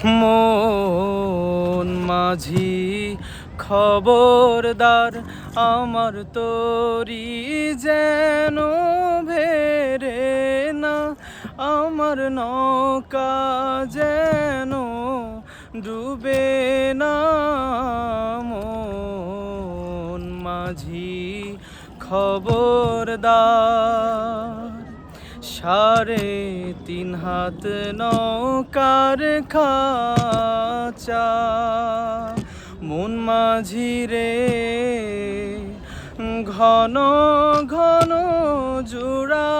মন মাঝি খবরদার, আমার তরি যেন ভেরে না, আমার নৌকা যেন ডুবে না। মন মাঝি খবরদার, 3.5 হাত নৌকার খাঁচা, মন মাঝি রে ঘন ঘন জোড়া।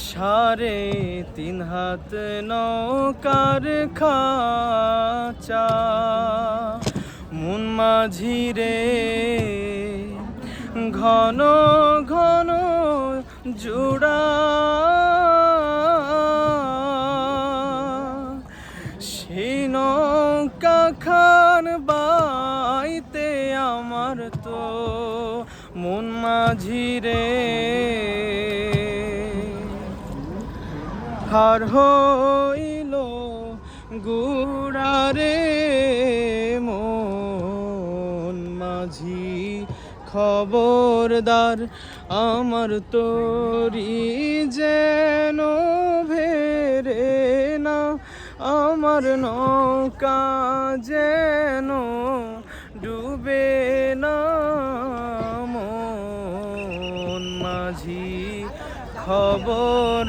সাড়ে 3 হাত নৌকার খাঁচা, মন মাঝি রে ঘন ঘন জোড়া। সেই নৌকা খান বাইতে আমার তো মন মাঝি রে হার হইল গুড়ারে। মন মাঝি খবরদার, আমার তরি যেন ভেরে না, আমার নৌকা যেন ডুবে না। মন মাঝি খবরদার।